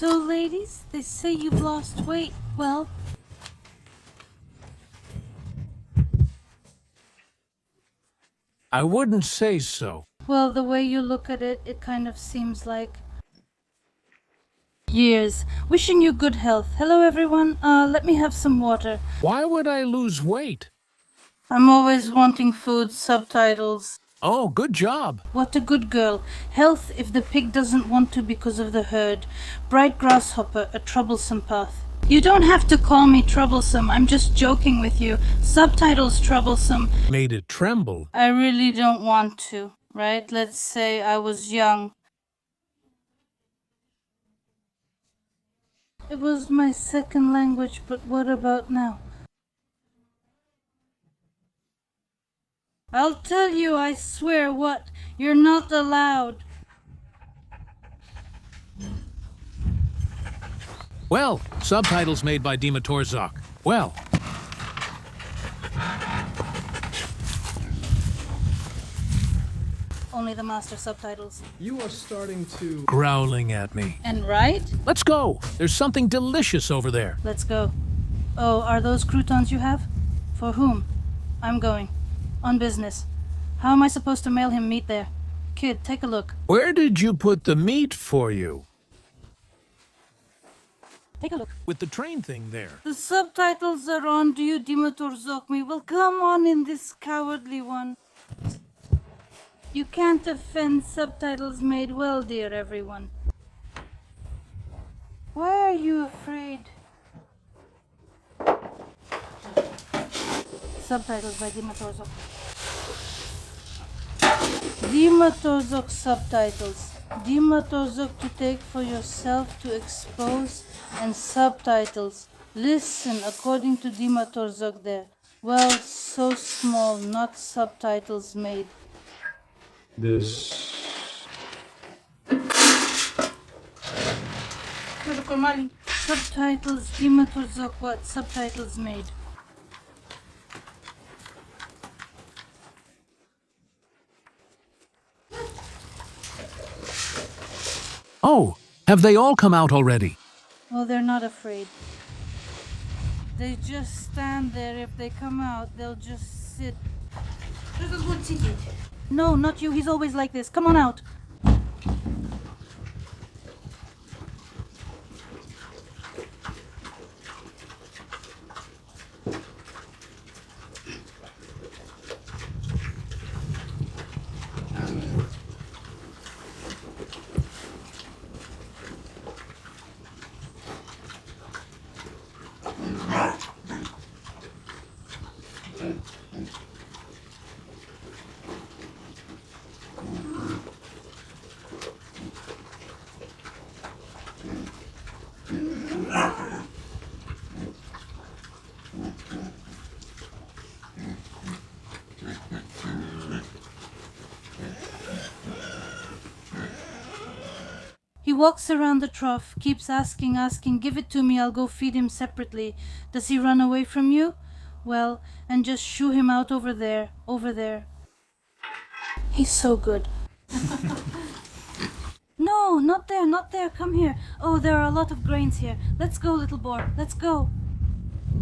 So, ladies, they say you've lost weight. Well, I wouldn't say so. well, the way you look at it, it kind of seems like years. Wishing you good health. Hello, everyone. Let me have some water. Why would I lose weight? I'm always wanting food subtitles. Oh, good job. What a good girl. Health if the pig doesn't want to because of the herd. Bright grasshopper, a troublesome path. You don't have to call me troublesome. I'm just joking with you. Subtitles troublesome. Made it tremble. I really don't want to, right? Let's say I was young. It was my second language, but what about now? I'll tell you, I swear, what? You're not allowed. Well, subtitles made by Dima Torzok. Well, Only the master subtitles. You are starting to... growling at me. And right? Let's go. There's something delicious over there. Let's go. Oh, are those croutons you have? For whom? I'm going. On business. How am I supposed to mail him meat there? Kid, take a look. Where did you put the meat for you? Take a look. With the train thing there. The subtitles are on. Do you Dimitor Zokmi? Well, come on in this cowardly one. You can't offend subtitles made well, dear everyone. Why are you afraid? Subtitles by Dima Torzok. Dima Torzok subtitles. Dima Torzok to take for yourself, to expose, and subtitles. Listen, according to Dima Torzok there. Well, so small, not subtitles made. This... Subtitles, Dima Torzok, what? Subtitles made. Oh, have they all come out already? Well, they're not afraid. They just stand there. If they come out, they'll just sit. No, not you. He's always like this. Come on out. He walks around the trough, keeps asking, give it to me, I'll go feed him separately. Does he run away from you? Well, and just shoo him out over there, over there. He's so good. No, not there, come here. Oh, there are a lot of grains here. Let's go, little boar, let's go.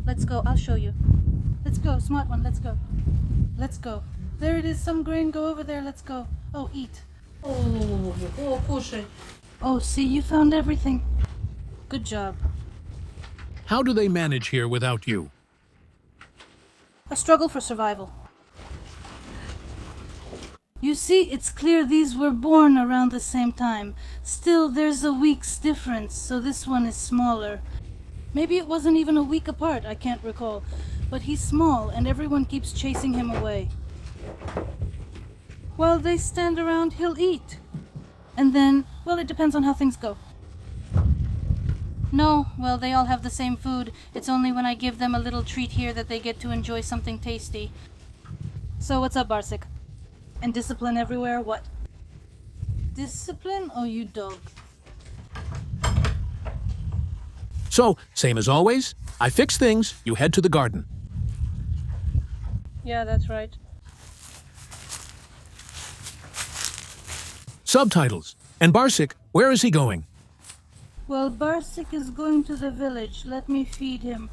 Let's go, I'll show you. Let's go, smart one, let's go. Let's go. There it is, some grain, go over there, let's go. Oh, eat. Oh, see, you found everything. Good job. How do they manage here without you? A struggle for survival. You see, it's clear these were born around the same time. Still, there's a week's difference, so this one is smaller. Maybe it wasn't even a week apart, I can't recall. But he's small, and everyone keeps chasing him away. While they stand around, he'll eat. And then, well, it depends on how things go. No, well, they all have the same food. It's only when I give them a little treat here that they get to enjoy something tasty. So what's up, Barsik? And discipline everywhere, what? Discipline? Oh, you dog. So, same as always, I fix things, you head to the garden. Yeah, that's right. Subtitles. And Barsik, where is he going? Well, Barsik is going to the village. Let me feed him.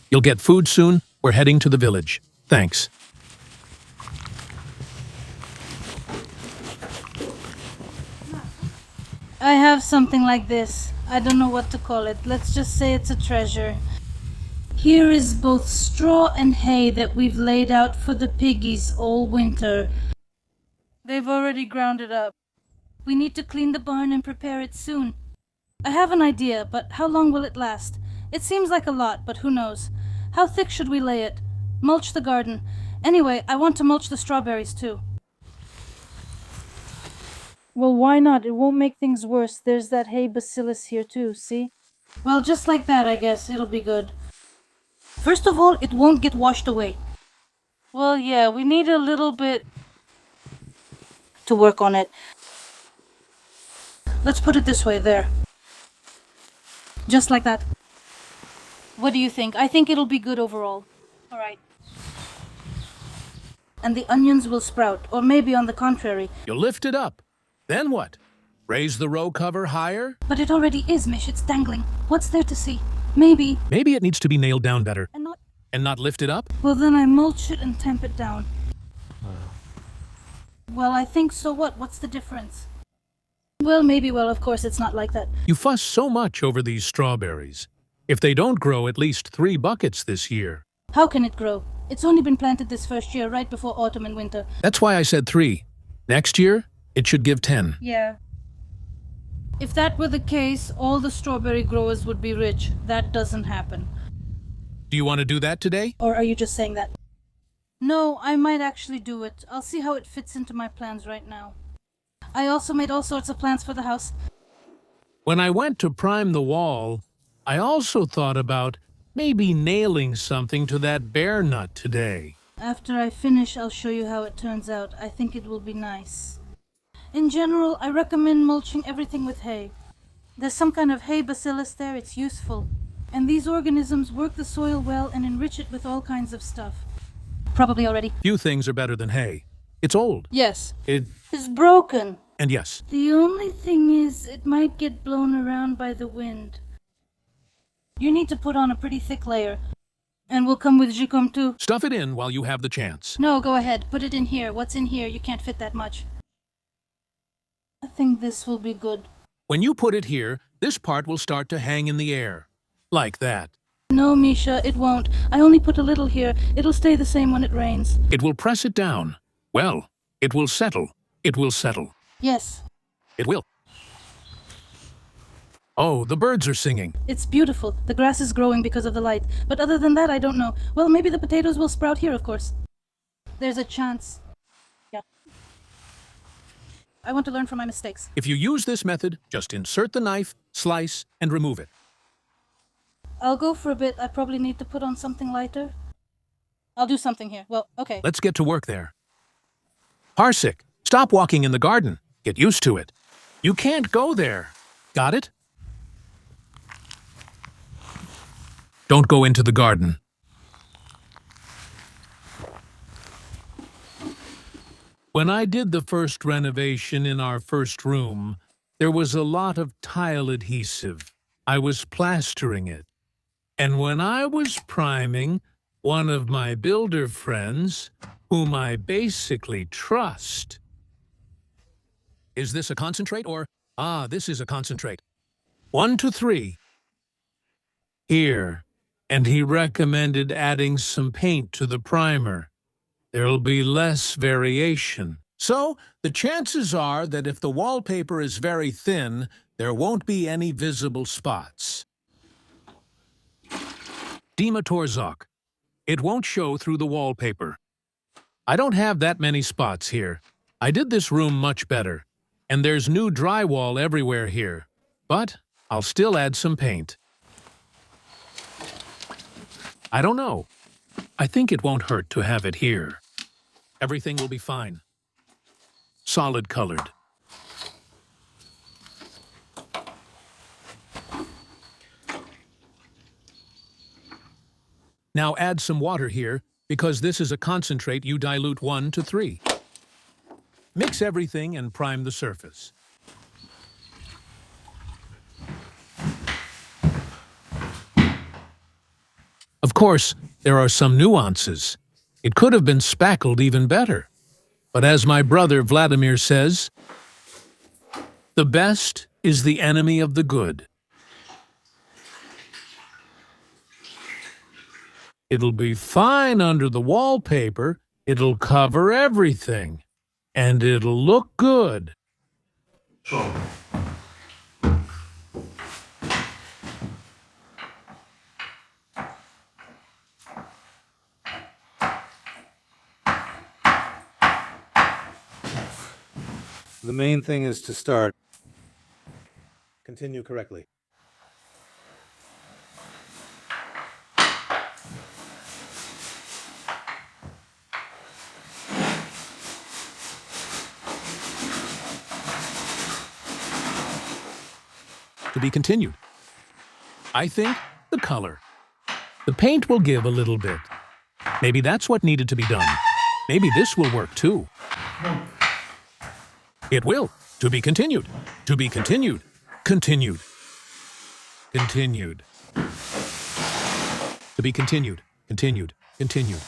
You'll get food soon. We're heading to the village. Thanks. I have something like this. I don't know what to call it. Let's just say it's a treasure. Here is both straw and hay that we've laid out for the piggies all winter. They've already ground it up. We need to clean the barn and prepare it soon. I have an idea, but how long will it last? It seems like a lot, but who knows? How thick should we lay it? Mulch the garden. Anyway, I want to mulch the strawberries too. Well, why not? It won't make things worse. There's that hay bacillus here too, see? Well, just like that, I guess. It'll be good. First of all, it won't get washed away. Well, yeah, we need a little bit to work on it. Let's put it this way, there. Just like that. What do you think? I think it'll be good overall. All right. And the onions will sprout, or maybe on the contrary. You lift it up. Then what? Raise the row cover higher? But it already is, Mish. It's dangling. What's there to see? Maybe. Maybe it needs to be nailed down better. And not... lifted up? Well, then I mulch it and tamp it down. Well, I think so what? What's the difference? Well, maybe. Well, of course, it's not like that. You fuss so much over these strawberries. If they don't grow at least 3 buckets this year. How can it grow? It's only been planted this first year, right before autumn and winter. That's why I said 3. Next year, it should give 10. Yeah. If that were the case, all the strawberry growers would be rich. That doesn't happen. Do you want to do that today? Or are you just saying that? No, I might actually do it. I'll see how it fits into my plans right now. I also made all sorts of plans for the house. When I went to prime the wall, I also thought about maybe nailing something to that bear nut today. After I finish, I'll show you how it turns out. I think it will be nice. In general, I recommend mulching everything with hay. There's some kind of hay bacillus there, it's useful. And these organisms work the soil well and enrich it with all kinds of stuff. Probably already. Few things are better than hay. It's old. Yes. It's broken. And yes. The only thing is, it might get blown around by the wind. You need to put on a pretty thick layer. And we'll come with Jicom too. Stuff it in while you have the chance. No, go ahead. Put it in here. What's in here? You can't fit that much. I think this will be good. When you put it here, this part will start to hang in the air. Like that. No, Misha, it won't. I only put a little here. It'll stay the same when it rains. It will press it down. Well, it will settle. It will settle. Yes. It will. Oh, the birds are singing. It's beautiful. The grass is growing because of the light. But other than that, I don't know. Well, maybe the potatoes will sprout here, of course. There's a chance. Yeah. I want to learn from my mistakes. If you use this method, just insert the knife, slice, and remove it. I'll go for a bit. I probably need to put on something lighter. I'll do something here. Well, okay. Let's get to work there. Parsik, stop walking in the garden. Get used to it. You can't go there. Got it? Don't go into the garden. When I did the first renovation in our first room, there was a lot of tile adhesive. I was plastering it. And when I was priming, one of my builder friends, whom I basically trust... Is this a concentrate or... Ah, this is a concentrate. 1 to 3. Here. And he recommended adding some paint to the primer. There'll be less variation. So, the chances are that if the wallpaper is very thin, there won't be any visible spots. Dematorzok. It won't show through the wallpaper. I don't have that many spots here. I did this room much better. And there's new drywall everywhere here. But I'll still add some paint. I don't know. I think it won't hurt to have it here. Everything will be fine. Solid colored. Now add some water here, because this is a concentrate you dilute 1 to 3. Mix everything and prime the surface. Of course, there are some nuances. It could have been spackled even better. But as my brother Vladimir says, the best is the enemy of the good. It'll be fine under the wallpaper, it'll cover everything, and it'll look good. The main thing is to start. Continue correctly. To be continued. I think the color. The paint will give a little bit. Maybe that's what needed to be done. Maybe this will work too. It will. To be continued. To be continued. Continued. Continued. To be continued. Continued. Continued.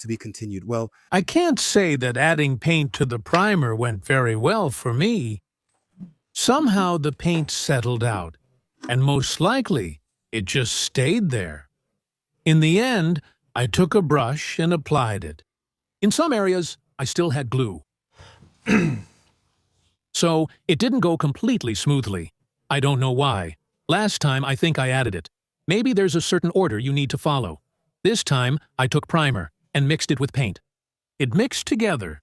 To be continued. Well, I can't say that adding paint to the primer went very well for me. Somehow the paint settled out, and most likely it just stayed there. In the end, I took a brush and applied it. In some areas, I still had glue. So it didn't go completely smoothly. I don't know why. Last time, I think I added it. Maybe there's a certain order you need to follow. This time, I took primer and mixed it with paint. It mixed together.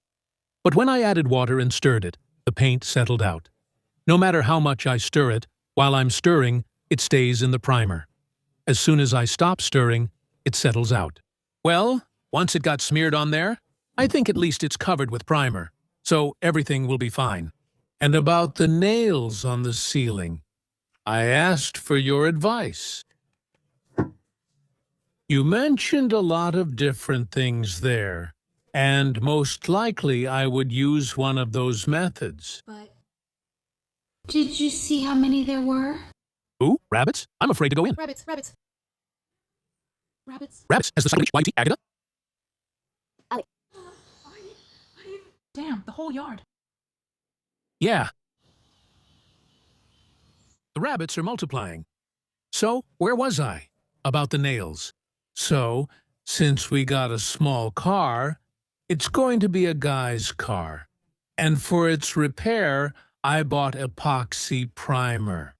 But when I added water and stirred it, the paint settled out. No matter how much I stir it, while I'm stirring, it stays in the primer. As soon as I stop stirring, it settles out. Well, once it got smeared on there, I think at least it's covered with primer, so everything will be fine. And about the nails on the ceiling, I asked for your advice. You mentioned a lot of different things there, and most likely I would use one of those methods. But did you see how many there were? Ooh, rabbits? I'm afraid to go in. Rabbits, rabbits. Rabbits. Rabbits, as the sign YT Agatha? Damn, the whole yard. Yeah. The rabbits are multiplying. So, where was I? About the nails. So, since we got a small car, it's going to be a guy's car. And for its repair, I bought epoxy primer.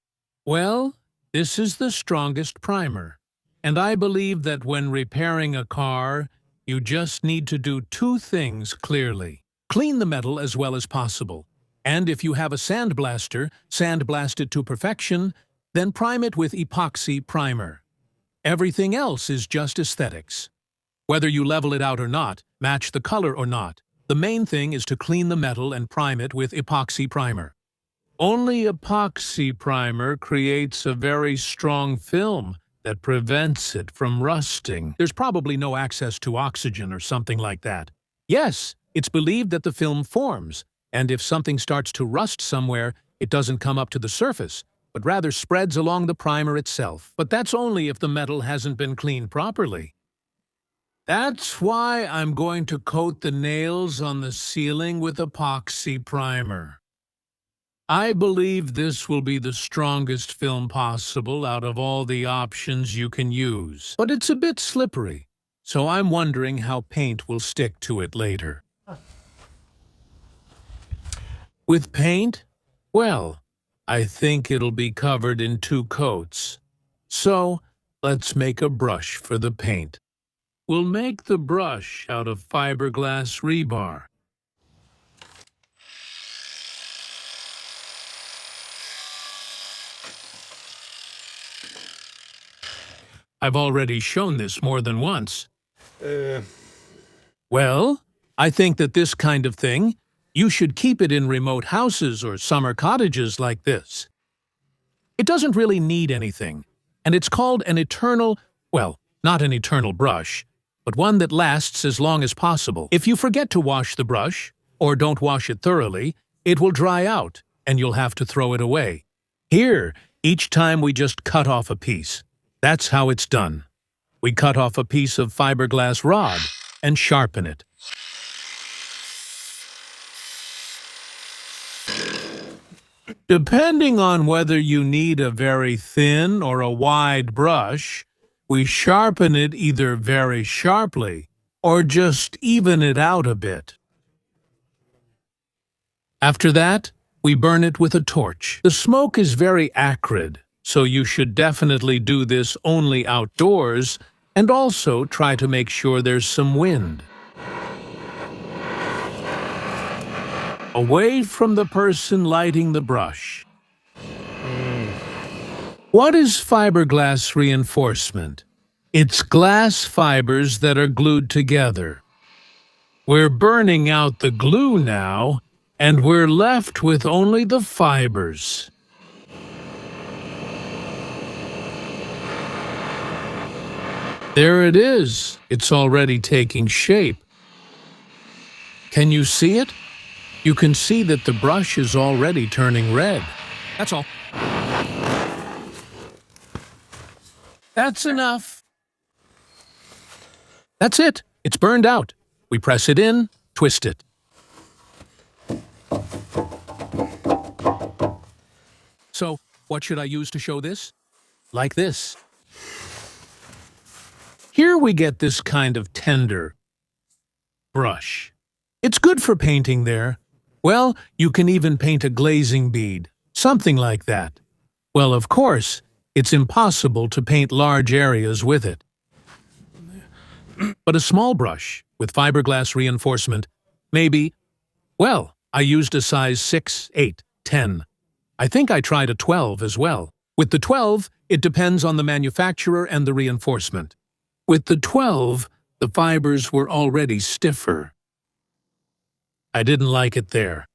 Well, this is the strongest primer. And I believe that when repairing a car, you just need to do two things clearly. Clean the metal as well as possible. And if you have a sandblaster, sandblast it to perfection, then prime it with epoxy primer. Everything else is just aesthetics. Whether you level it out or not, match the color or not, the main thing is to clean the metal and prime it with epoxy primer. Only epoxy primer creates a very strong film that prevents it from rusting. There's probably no access to oxygen or something like that. Yes, it's believed that the film forms, and if something starts to rust somewhere, it doesn't come up to the surface, but rather spreads along the primer itself. But that's only if the metal hasn't been cleaned properly. That's why I'm going to coat the nails on the ceiling with epoxy primer. I believe this will be the strongest film possible out of all the options you can use. But it's a bit slippery, so I'm wondering how paint will stick to it later. With paint? Well, I think it'll be covered in 2 coats. So, let's make a brush for the paint. We'll make the brush out of fiberglass rebar. I've already shown this more than once. Well, I think that this kind of thing, you should keep it in remote houses or summer cottages like this. It doesn't really need anything, and it's called an eternal, well, not an eternal brush, but one that lasts as long as possible. If you forget to wash the brush, or don't wash it thoroughly, it will dry out, and you'll have to throw it away. Here, each time we just cut off a piece. That's how it's done. We cut off a piece of fiberglass rod and sharpen it. Depending on whether you need a very thin or a wide brush, we sharpen it either very sharply or just even it out a bit. After that, we burn it with a torch. The smoke is very acrid, so you should definitely do this only outdoors and also try to make sure there's some wind. Away from the person lighting the brush. What is fiberglass reinforcement? It's glass fibers that are glued together. We're burning out the glue now, and we're left with only the fibers. There it is. It's already taking shape. Can you see it? You can see that the brush is already turning red. That's all. That's enough. That's it. It's burned out. We press it in, twist it. So, what should I use to show this? Like this. Here we get this kind of tender brush. It's good for painting there. Well, you can even paint a glazing bead, something like that. Well, of course, it's impossible to paint large areas with it. But a small brush with fiberglass reinforcement, maybe, well, I used a size 6, 8, 10. I think I tried a 12 as well. With the 12, it depends on the manufacturer and the reinforcement. With the 12, the fibers were already stiffer. I didn't like it there.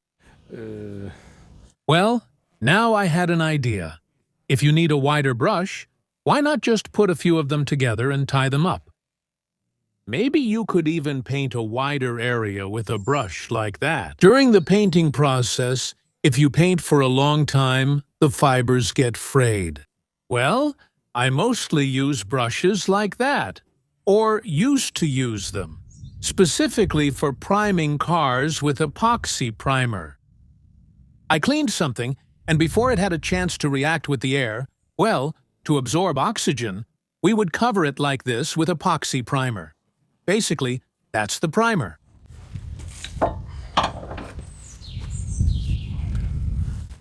Well, now I had an idea. If you need a wider brush, why not just put a few of them together and tie them up? Maybe you could even paint a wider area with a brush like that. During the painting process, if you paint for a long time, the fibers get frayed. Well, I mostly use brushes like that, or used to use them, specifically for priming cars with epoxy primer. I cleaned something, and before it had a chance to react with the air, well, to absorb oxygen, we would cover it like this with epoxy primer. Basically, that's the primer.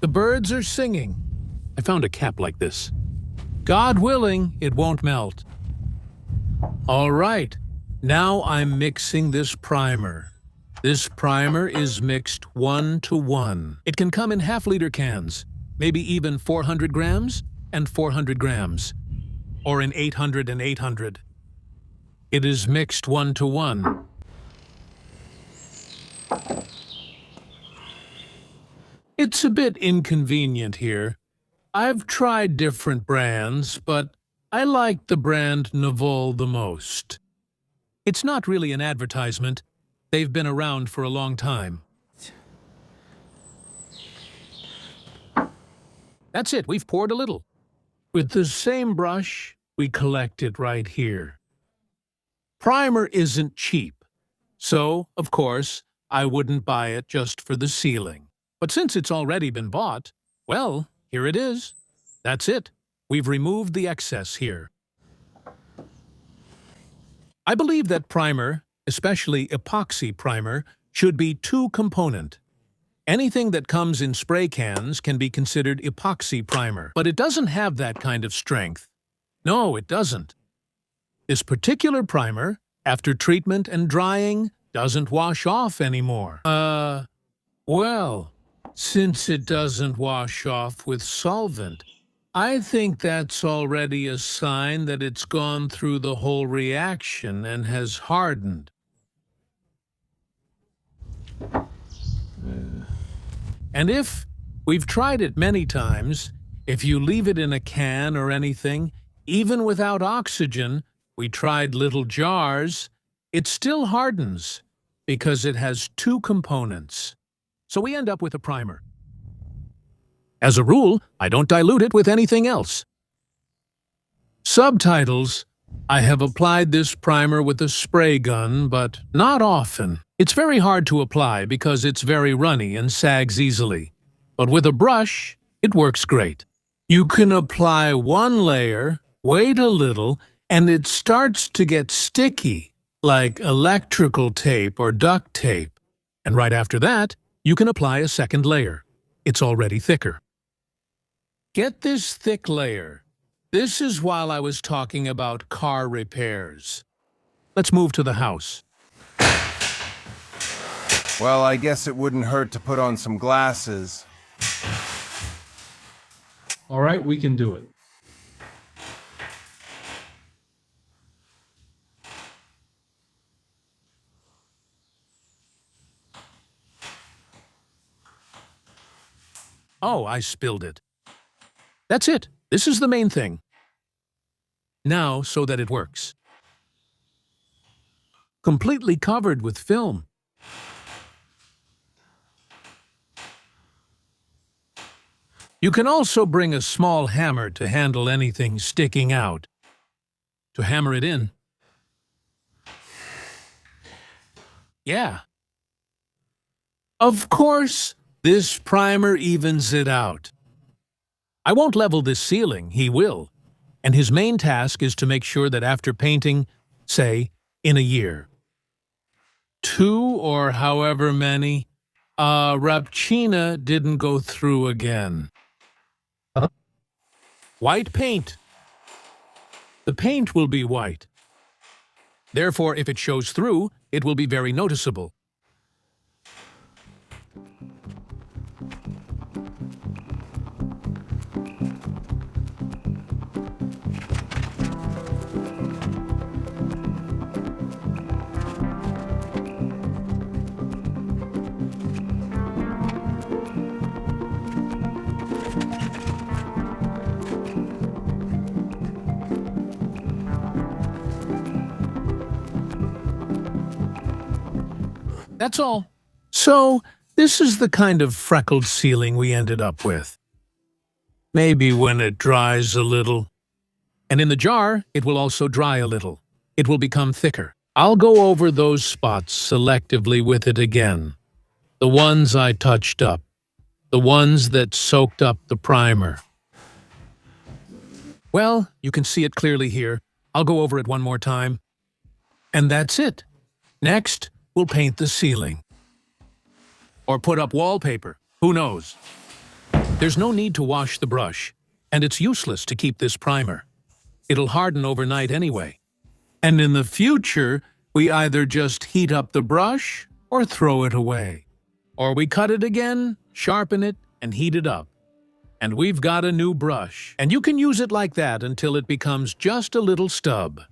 The birds are singing. I found a cap like this. God willing, it won't melt. All right, now I'm mixing this primer. This primer is mixed 1:1. It can come in half-liter cans, maybe even 400 grams and 400 grams, or in 800 and 800. It is mixed 1:1. It's a bit inconvenient here. I've tried different brands, but I like the brand Navol the most. It's not really an advertisement. They've been around for a long time. That's it, we've poured a little. With the same brush, we collect it right here. Primer isn't cheap, so, of course, I wouldn't buy it just for the ceiling. But since it's already been bought, well, here it is. That's it. We've removed the excess here. I believe that primer, especially epoxy primer, should be two-component. Anything that comes in spray cans can be considered epoxy primer, but it doesn't have that kind of strength. No, it doesn't. This particular primer, after treatment and drying, doesn't wash off anymore. Well, since it doesn't wash off with solvent, I think that's already a sign that it's gone through the whole reaction and has hardened. And if we've tried it many times, if you leave it in a can or anything, even without oxygen, we tried little jars, it still hardens because it has two components. So we end up with a primer. As a rule, I don't dilute it with anything else. Subtitles. I have applied this primer with a spray gun, but not often. It's very hard to apply because it's very runny and sags easily. But with a brush, it works great. You can apply one layer, wait a little, and it starts to get sticky, like electrical tape or duct tape. And right after that, you can apply a second layer. It's already thicker. Get this thick layer. This is while I was talking about car repairs. Let's move to the house. Well, I guess it wouldn't hurt to put on some glasses. All right, we can do it. Oh, I spilled it. That's it. This is the main thing. Now, so that it works. Completely covered with film. You can also bring a small hammer to handle anything sticking out. To hammer it in. Yeah. Of course, this primer evens it out. I won't level this ceiling, he will. And his main task is to make sure that after painting, say, in a year, 2 or however many, Rapchina didn't go through again. Huh? White paint. The paint will be white. Therefore, if it shows through, it will be very noticeable. That's all. So, this is the kind of freckled ceiling we ended up with. Maybe when it dries a little. And in the jar, it will also dry a little. It will become thicker. I'll go over those spots selectively with it again. The ones I touched up. The ones that soaked up the primer. Well, you can see it clearly here. I'll go over it one more time. And that's it. Next, we'll paint the ceiling. Or put up wallpaper. Who knows? There's no need to wash the brush, and it's useless to keep this primer. It'll harden overnight anyway. And in the future, we either just heat up the brush or throw it away. Or we cut it again, sharpen it, and heat it up. And we've got a new brush. And you can use it like that until it becomes just a little stub.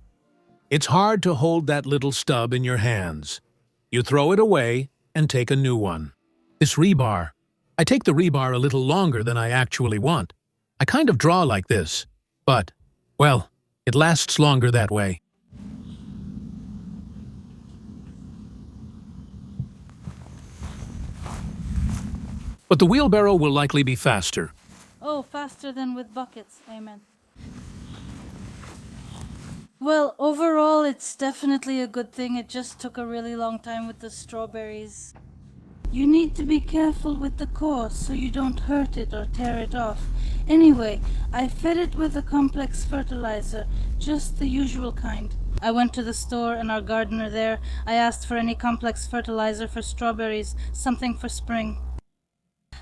It's hard to hold that little stub in your hands. You throw it away and take a new one. This rebar. I take the rebar a little longer than I actually want. I kind of draw like this. But, well, it lasts longer that way. But the wheelbarrow will likely be faster. Oh, faster than with buckets. Amen. Well, overall, it's definitely a good thing. It just took a really long time with the strawberries. You need to be careful with the core so you don't hurt it or tear it off. Anyway, I fed it with a complex fertilizer, just the usual kind. I went to the store and our gardener there, I asked for any complex fertilizer for strawberries, something for spring.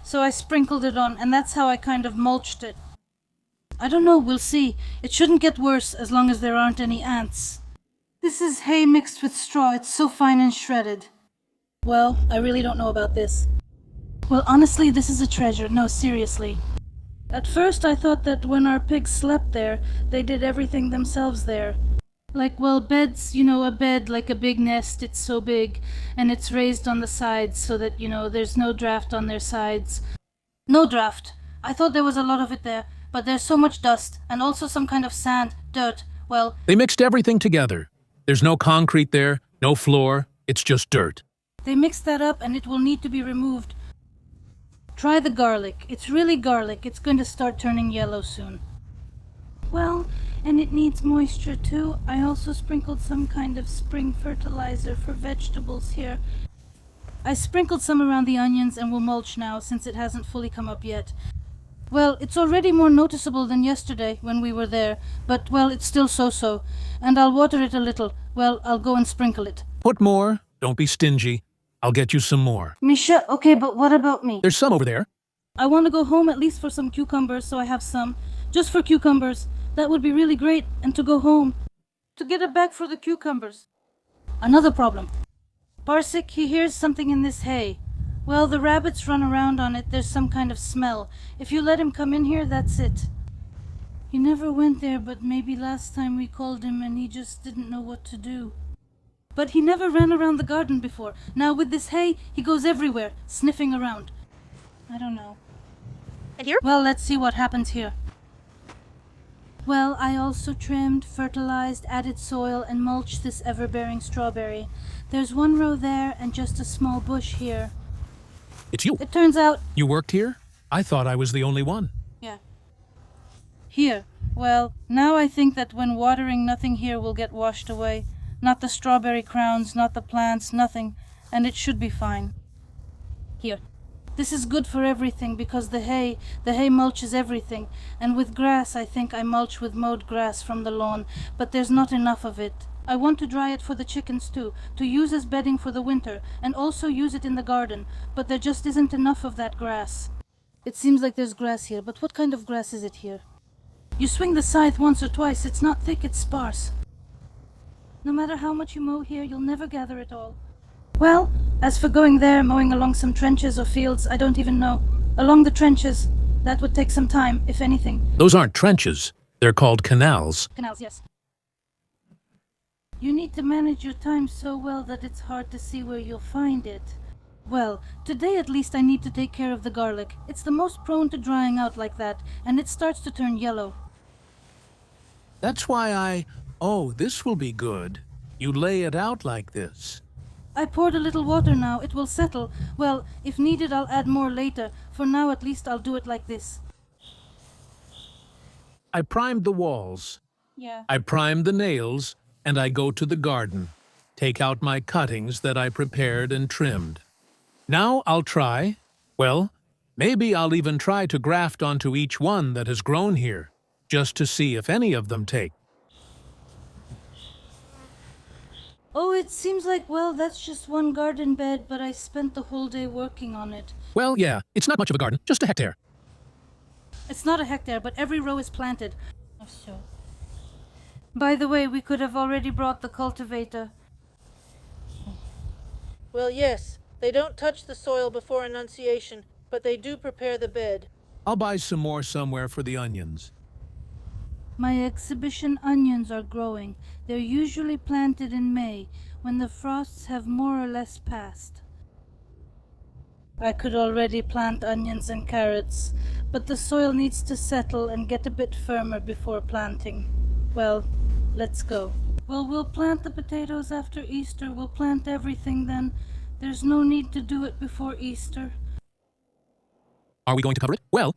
So I sprinkled it on, and that's how I kind of mulched it. I don't know, we'll see. It shouldn't get worse as long as there aren't any ants. This is hay mixed with straw. It's so fine and shredded. Well, I really don't know about this. Well, honestly, this is a treasure. No, seriously. At first I thought that when our pigs slept there, they did everything themselves there. Like, well, beds, a bed, like a big nest, it's so big, and it's raised on the sides so that, there's no draft on their sides. No draft. I thought there was a lot of it there, but there's so much dust, and also some kind of sand, dirt, well... They mixed everything together. There's no concrete there, no floor, it's just dirt. They mixed that up, and it will need to be removed. Try the garlic. It's really garlic. It's going to start turning yellow soon. Well, and it needs moisture too. I also sprinkled some kind of spring fertilizer for vegetables here. I sprinkled some around the onions and will mulch now since it hasn't fully come up yet. Well, it's already more noticeable than yesterday when we were there, but, well, it's still so-so. And I'll water it a little. Well, I'll go and sprinkle it. Put more. Don't be stingy. I'll get you some more. Misha, okay, but what about me? There's some over there. I want to go home at least for some cucumbers, so I have some. Just for cucumbers. That would be really great. And to go home. To get a bag for the cucumbers. Another problem. Parsik, he hears something in this hay. Well, the rabbits run around on it. There's some kind of smell. If you let him come in here, that's it. He never went there, but maybe last time we called him and he just didn't know what to do. But he never ran around the garden before. Now with this hay, he goes everywhere, sniffing around. I don't know. And here? Well, let's see what happens here. Well, I also trimmed, fertilized, added soil, and mulched this ever-bearing strawberry. There's one row there and just a small bush here. It's you. It turns out... You worked here? I thought I was the only one. Yeah. Here. Well, now I think that when watering, nothing here will get washed away. Not the strawberry crowns, not the plants, nothing. And it should be fine. Here. This is good for everything because the hay mulches everything. And with grass, I think I mulch with mowed grass from the lawn, but there's not enough of it. I want to dry it for the chickens too, to use as bedding for the winter, and also use it in the garden, but there just isn't enough of that grass. It seems like there's grass here, but what kind of grass is it here? You swing the scythe once or twice, it's not thick, it's sparse. No matter how much you mow here, you'll never gather it all. Well, as for going there, mowing along some trenches or fields, I don't even know. Along the trenches, that would take some time, if anything. Those aren't trenches. They're called canals. Canals, yes. You need to manage your time so well that it's hard to see where you'll find it. Well, today at least I need to take care of the garlic. It's the most prone to drying out like that, and it starts to turn yellow. That's why Oh, this will be good. You lay it out like this. I poured a little water now. It will settle. Well, if needed, I'll add more later. For now, at least I'll do it like this. I primed the walls. Yeah. I primed the nails, and I go to the garden. Take out my cuttings that I prepared and trimmed. Now I'll try, well, maybe I'll even try to graft onto each one that has grown here, just to see if any of them take. Oh, it seems like, well, that's just one garden bed, but I spent the whole day working on it. Well, yeah, it's not much of a garden, just a hectare. It's not a hectare, but every row is planted. Oh, so. By the way, we could have already brought the cultivator. Well, yes. They don't touch the soil before innunciation, but they do prepare the bed. I'll buy some more somewhere for the onions. My exhibition onions are growing. They're usually planted in May, when the frosts have more or less passed. I could already plant onions and carrots, but the soil needs to settle and get a bit firmer before planting. Well, let's go. Well, we'll plant the potatoes after Easter. We'll plant everything then. There's no need to do it before Easter. Are we going to cover it? Well,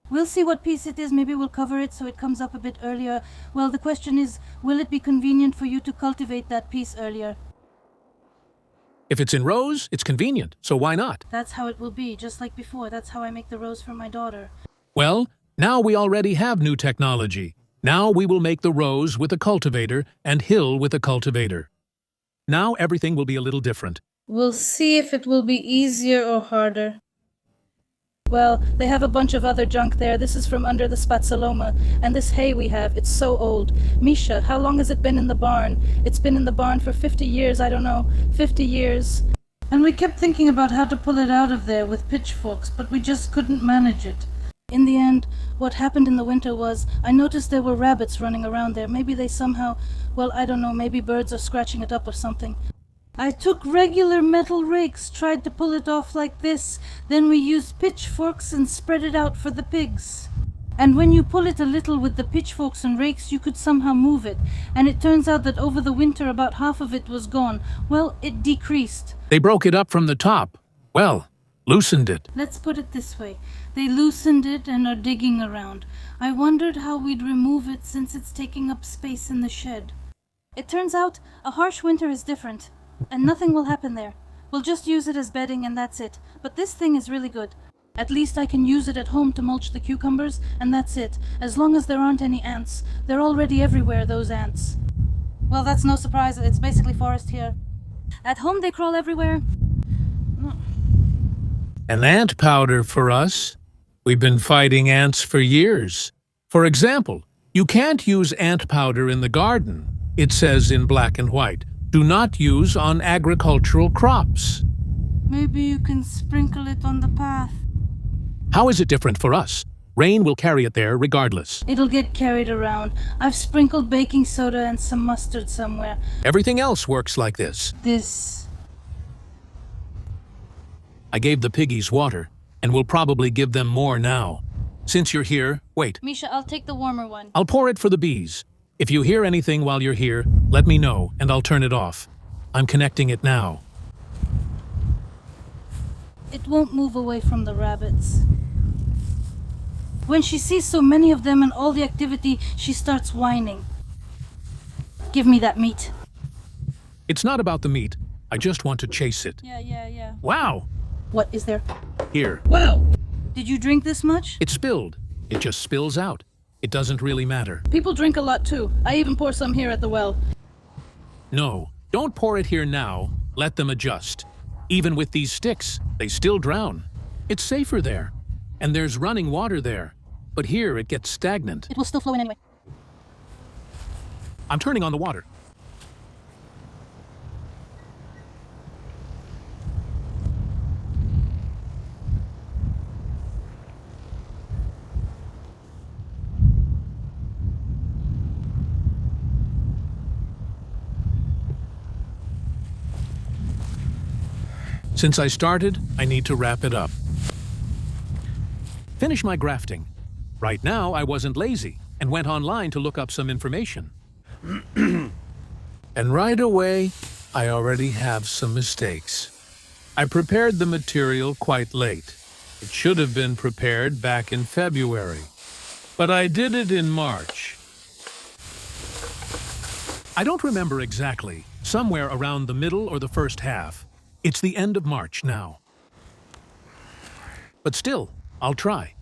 We'll see what piece it is. Maybe we'll cover it so it comes up a bit earlier. Well, the question is, will it be convenient for you to cultivate that piece earlier? If it's in rows, it's convenient, so why not? That's how it will be, just like before. That's how I make the rows for my daughter. Well, now we already have new technology. Now we will make the rows with a cultivator and hill with a cultivator. Now everything will be a little different. We'll see if it will be easier or harder. Well, they have a bunch of other junk there. This is from under the spatzoloma. And this hay we have, it's so old. Misha, how long has it been in the barn? It's been in the barn for 50 years, I don't know. 50 years. And we kept thinking about how to pull it out of there with pitchforks, but we just couldn't manage it. In the end, what happened in the winter was, I noticed there were rabbits running around there. Maybe they somehow, well, I don't know, maybe birds are scratching it up or something. I took regular metal rakes, tried to pull it off like this. Then we used pitchforks and spread it out for the pigs. And when you pull it a little with the pitchforks and rakes, you could somehow move it. And it turns out that over the winter, about half of it was gone. Well, it decreased. They broke it up from the top. Well, loosened it. Let's put it this way. They loosened it and are digging around. I wondered how we'd remove it since it's taking up space in the shed. It turns out a harsh winter is different. And nothing will happen there. We'll just use it as bedding and that's it. But this thing is really good. At least I can use it at home to mulch the cucumbers, and that's it. As long as there aren't any ants. They're already everywhere, those ants. Well, that's no surprise. It's basically forest here. At home they crawl everywhere. An ant powder for us. We've been fighting ants for years. For example, you can't use ant powder in the garden. It says in black and white. Do not use on agricultural crops. Maybe you can sprinkle it on the path. How is it different for us? Rain will carry it there regardless. It'll get carried around. I've sprinkled baking soda and some mustard somewhere. Everything else works like this. I gave the piggies water, and will probably give them more now. Since you're here, wait. Misha, I'll take the warmer one. I'll pour it for the bees. If you hear anything while you're here, let me know, and I'll turn it off. I'm connecting it now. It won't move away from the rabbits. When she sees so many of them and all the activity, she starts whining. Give me that meat. It's not about the meat. I just want to chase it. Yeah. Wow! What is there? Here. Wow! Did you drink this much? It spilled. It just spills out. It doesn't really matter. People drink a lot too. I even pour some here at the well. No, don't pour it here now. Let them adjust. Even with these sticks, they still drown. It's safer there. And there's running water there. But here it gets stagnant. It will still flow in anyway. I'm turning on the water. Since I started, I need to wrap it up. Finish my grafting. Right now, I wasn't lazy and went online to look up some information. And right away, I already have some mistakes. I prepared the material quite late. It should have been prepared back in February, but I did it in March. I don't remember exactly, somewhere around the middle or the first half. It's the end of March now. But still, I'll try.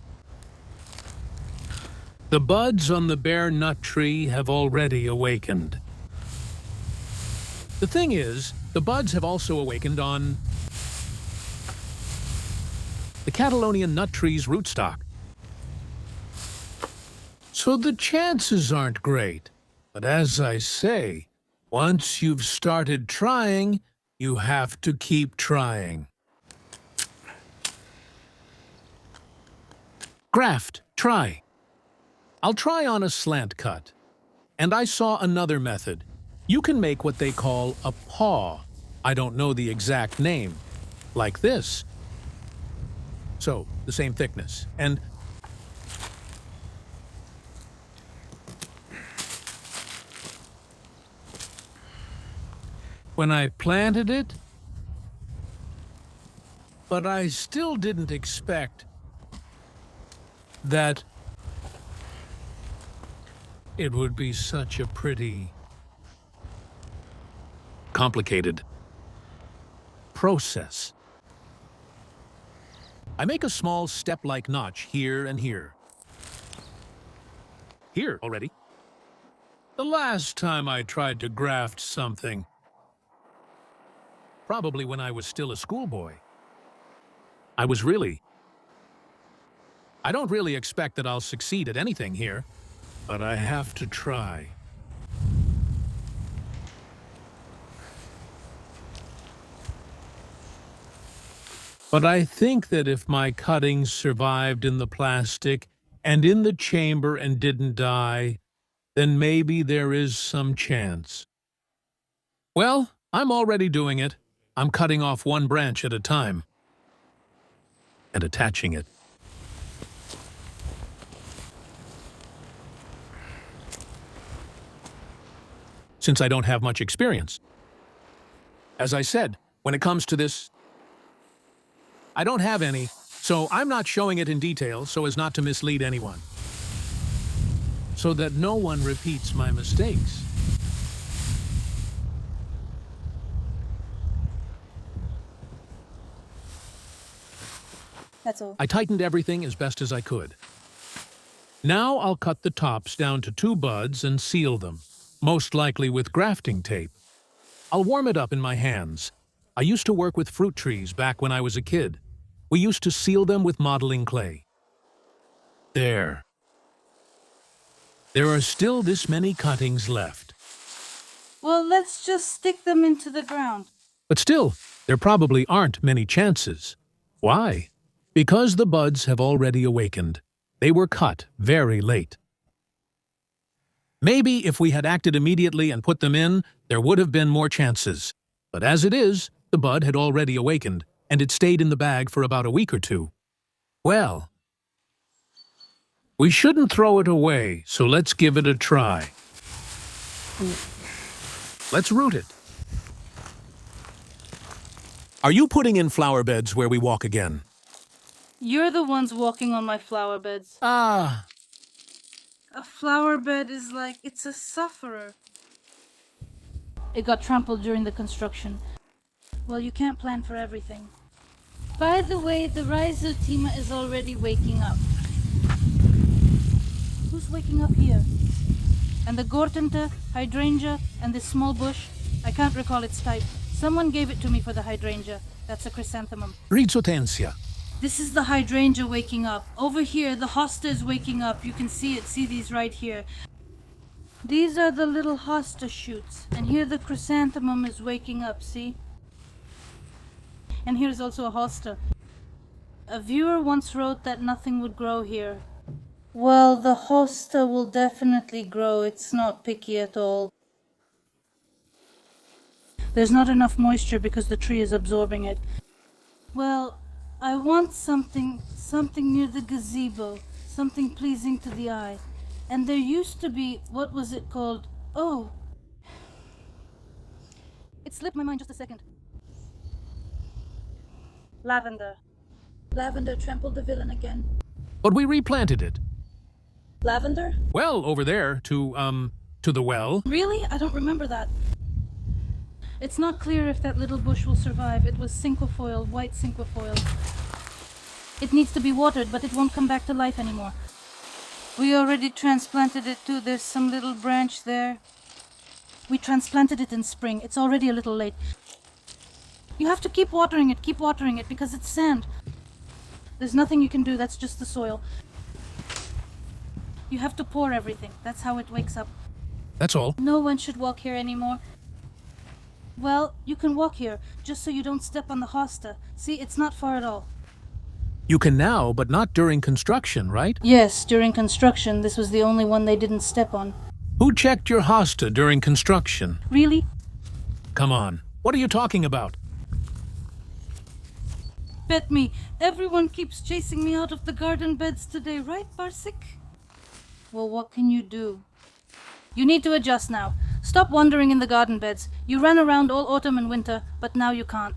The buds on the bare nut tree have already awakened. The thing is, the buds have also awakened on the Catalonian nut tree's rootstock. So the chances aren't great. But as I say, once you've started trying, you have to keep trying. Graft, try. I'll try on a slant cut. And I saw another method. You can make what they call a paw. I don't know the exact name. Like this. So, the same thickness. And when I planted it, but I still didn't expect that it would be such a pretty, complicated process. I make a small step-like notch here and here. Here already. The last time I tried to graft something, probably when I was still a schoolboy. I don't really expect that I'll succeed at anything here, but I have to try. But I think that if my cuttings survived in the plastic and in the chamber and didn't die, then maybe there is some chance. Well, I'm already doing it. I'm cutting off one branch at a time and attaching it. Since I don't have much experience. As I said, when it comes to this, I don't have any, so I'm not showing it in detail so as not to mislead anyone, so that no one repeats my mistakes. That's all. I tightened everything as best as I could. Now I'll cut the tops down to 2 buds and seal them, most likely with grafting tape. I'll warm it up in my hands. I used to work with fruit trees back when I was a kid. We used to seal them with modeling clay. There. There are still this many cuttings left. Well, let's just stick them into the ground. But still, there probably aren't many chances. Why? Because the buds have already awakened. They were cut very late. Maybe if we had acted immediately and put them in, there would have been more chances. But as it is, the bud had already awakened, and it stayed in the bag for about a week or 2. Well, we shouldn't throw it away, so let's give it a try. Let's root it. Are you putting in flower beds where we walk again? You're the ones walking on my flower beds. Ah, A flower bed is like, it's a sufferer. It got trampled during the construction. Well, you can't plan for everything. By the way, the rhizotima is already waking up. Who's waking up here? And the gortenta, hydrangea, and this small bush? I can't recall its type. Someone gave it to me for the hydrangea. That's a chrysanthemum. rhizotensia. This is the hydrangea waking up. Over here, the hosta is waking up. You can see it. See these right here. These are the little hosta shoots. And here the chrysanthemum is waking up, see? And here's also a hosta. A viewer once wrote that nothing would grow here. Well, the hosta will definitely grow. It's not picky at all. There's not enough moisture because the tree is absorbing it. Well, I want something near the gazebo, something pleasing to the eye. And there used to be, what was it called? Oh, it slipped my mind just a second. Lavender. Lavender trampled the villain again. But we replanted it. Lavender? Well, over there, to the well. Really? I don't remember that. It's not clear if that little bush will survive. It was cinquefoil, white cinquefoil. It needs to be watered, but it won't come back to life anymore. We already transplanted it too. There's some little branch there. We transplanted it in spring. It's already a little late. You have to keep watering it, because it's sand. There's nothing you can do, that's just the soil. You have to pour everything. That's how it wakes up. That's all. No one should walk here anymore. Well, you can walk here, just so you don't step on the hosta. See, it's not far at all. You can now, but not during construction, right? Yes, during construction, this was the only one they didn't step on. Who checked your hosta during construction? Really? Come on. What are you talking about? Bet me, everyone keeps chasing me out of the garden beds today, right, Barsik? Well, what can you do? You need to adjust now. Stop wandering in the garden beds. You ran around all autumn and winter, but now you can't.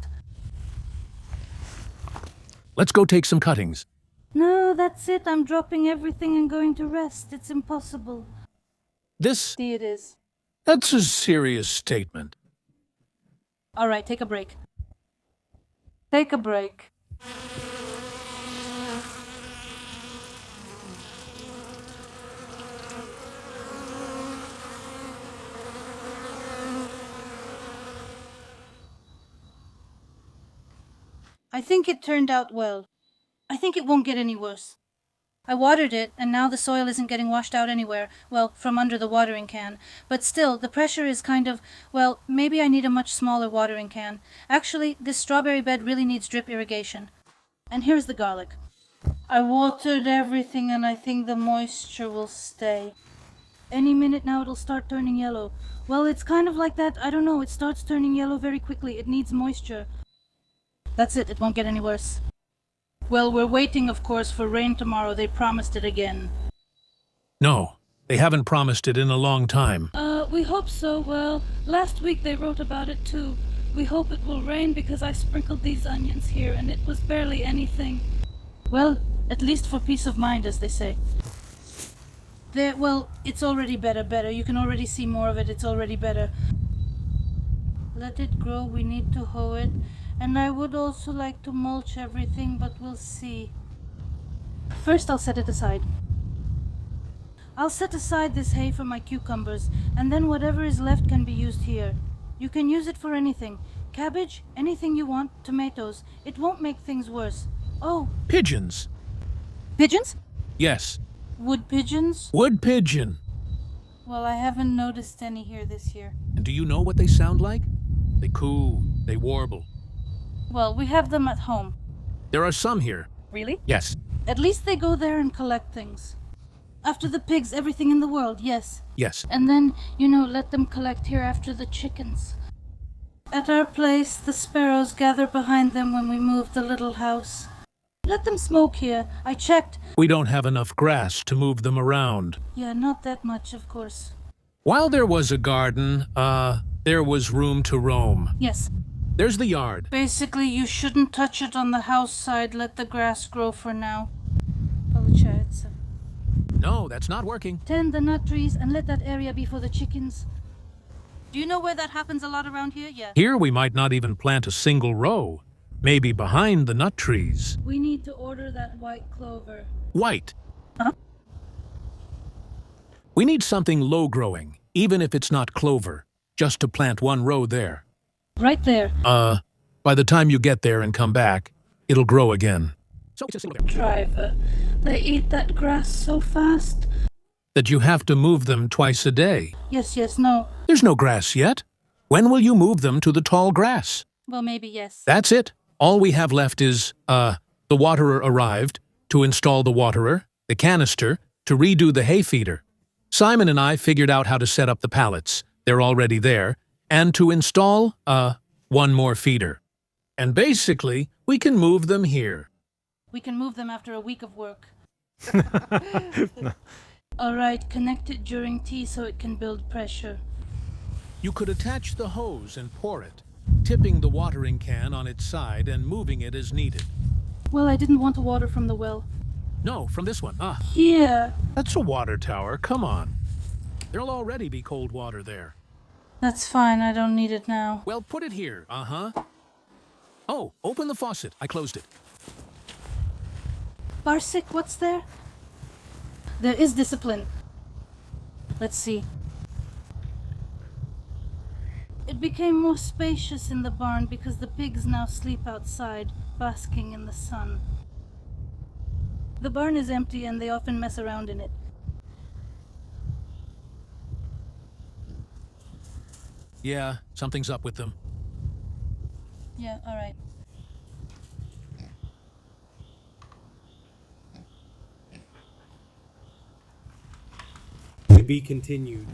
Let's go take some cuttings. No, that's it. I'm dropping everything and going to rest. It's impossible. This, See, it is. that's a serious statement. All right, take a break. Take a break. I think it turned out well. I think it won't get any worse. I watered it, and now the soil isn't getting washed out anywhere, well, from under the watering can. But still, the pressure is kind of, well, maybe I need a much smaller watering can. Actually, this strawberry bed really needs drip irrigation. And here's the garlic. I watered everything, and I think the moisture will stay. Any minute now it'll start turning yellow. Well, it's kind of like that, I don't know, it starts turning yellow very quickly. It needs moisture. That's it won't get any worse. Well, we're waiting, of course, for rain tomorrow. They promised it again. No, they haven't promised it in a long time. We hope so. Well, last week they wrote about it too. We hope it will rain because I sprinkled these onions here and it was barely anything. Well, at least for peace of mind, as they say. Well, it's already better. You can already see more of it. It's already better. Let it grow. We need to hoe it. And I would also like to mulch everything, but we'll see. First, I'll set it aside. I'll set aside this hay for my cucumbers, and then whatever is left can be used here. You can use it for anything. Cabbage, anything you want, tomatoes. It won't make things worse. Oh, Pigeons. pigeons? Yes, Wood pigeons? wood pigeon. Well, I haven't noticed any here this year. And do you know what they sound like? They coo, they warble. Well, we have them at home. There are some here. Really? Yes, At least they go there and collect things. After the pigs, everything in the world, yes. yes. And then, let them collect here after the chickens. At our place, the sparrows gather behind them when we move the little house. Let them smoke here. I checked. We don't have enough grass to move them around. Yeah, not that much, of course. While there was a garden, there was room to roam. Yes. There's the yard. Basically, you shouldn't touch it on the house side. Let the grass grow for now. Получается. No, that's not working. Tend the nut trees and let that area be for the chickens. Do you know where that happens a lot around here? Yeah. Here we might not even plant a single row. Maybe behind the nut trees. We need to order that white clover. White. Huh? We need something low-growing, even if it's not clover, just to plant one row there. Right there. By the time you get there and come back, it'll grow again. So it's a single Driver. They eat that grass so fast. that you have to move them twice a day. Yes, no. There's no grass yet. When will you move them to the tall grass? Well, maybe yes. That's it. All we have left is, the waterer arrived, to install the waterer, the canister, to redo the hay feeder. Simon and I figured out how to set up the pallets. They're already there. And to install, one more feeder. And basically, we can move them here. We can move them after a week of work. All right, connect it during tea so it can build pressure. You could attach the hose and pour it, tipping the watering can on its side and moving it as needed. Well, I didn't want to water from the well. No, from this one. Here. That's a water tower. Come on. There'll already be cold water there. That's fine, I don't need it now. Well, put it here. Oh, open the faucet. I closed it. Barsik, what's there? There is discipline. Let's see. It became more spacious in the barn because the pigs now sleep outside, basking in the sun. The barn is empty and they often mess around in it. Yeah, something's up with them. Yeah, all right. To be continued.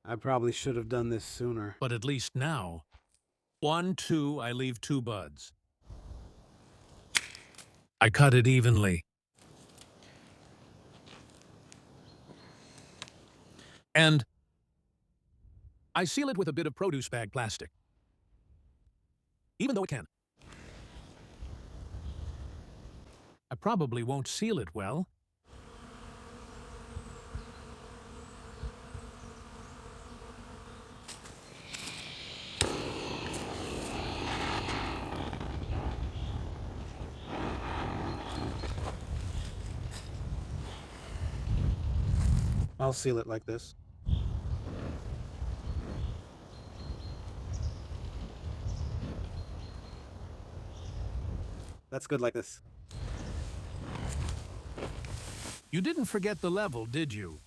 I probably should have done this sooner. But at least now, 1, 2, I leave 2 buds. I cut it evenly. And I seal it with a bit of produce bag plastic. Even though it can. I probably won't seal it well. I'll seal it like this. That's good like this. You didn't forget the level, did you?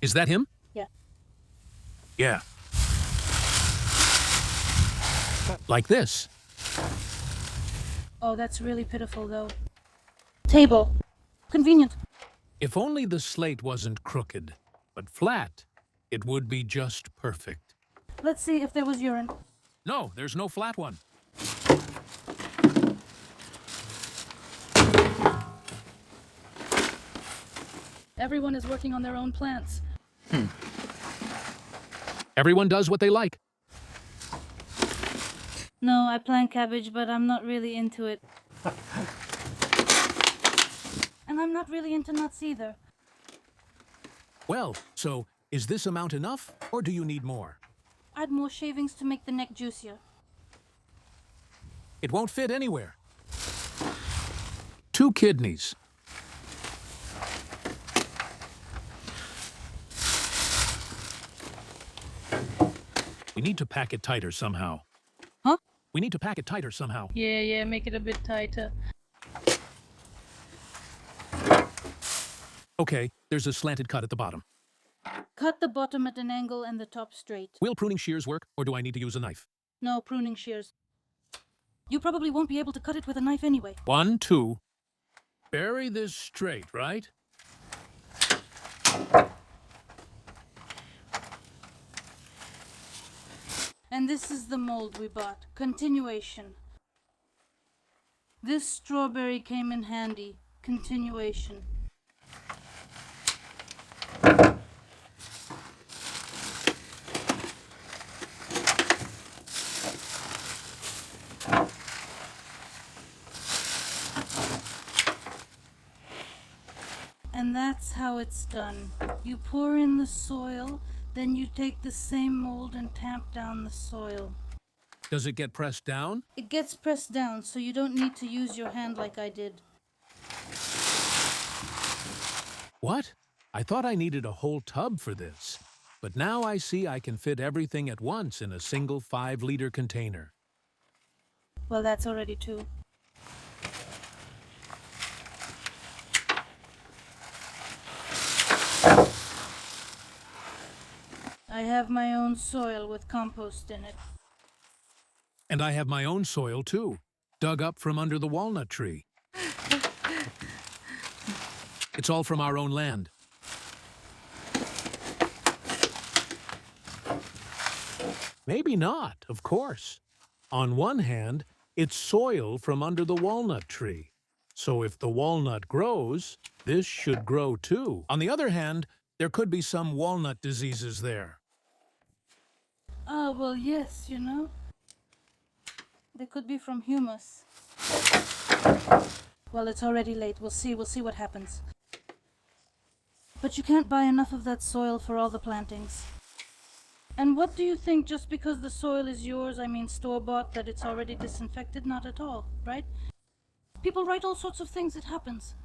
Is that him? Yeah. Yeah. Like this. Oh, that's really pitiful, though. Table. Convenient. If only the slate wasn't crooked, but flat, it would be just perfect. Let's see if there was urine. No, there's no flat one. Everyone is working on their own plants. Everyone does what they like. No, I plant cabbage, but I'm not really into it. And I'm not really into nuts either. Well, so is this amount enough, or do you need more? Add more shavings to make the neck juicier. It won't fit anywhere. 2 kidneys. We need to pack it tighter somehow. Huh? We need to pack it tighter somehow. Yeah, make it a bit tighter. Okay, there's a slanted cut at the bottom. Cut the bottom at an angle and the top straight. Will pruning shears work, or do I need to use a knife? No pruning shears. You probably won't be able to cut it with a knife anyway. 1, 2. Bury this straight, right? And this is the mold we bought. Continuation. This strawberry came in handy. Continuation. And that's how it's done. You pour in the soil, then you take the same mold and tamp down the soil. Does it get pressed down? It gets pressed down, so you don't need to use your hand like I did. What? I thought I needed a whole tub for this. But now I see I can fit everything at once in a single 5-liter container. Well, that's already 2. I have my own soil with compost in it. And I have my own soil, too, dug up from under the walnut tree. It's all from our own land. Maybe not, of course. On one hand, it's soil from under the walnut tree. So if the walnut grows, this should grow too. On the other hand, there could be some walnut diseases there. Ah, well, yes, you know. They could be from humus. Well, it's already late. We'll see what happens. But you can't buy enough of that soil for all the plantings. And what do you think, just because the soil is yours, I mean store-bought, that it's already disinfected? Not at all, right? People write all sorts of things, it happens.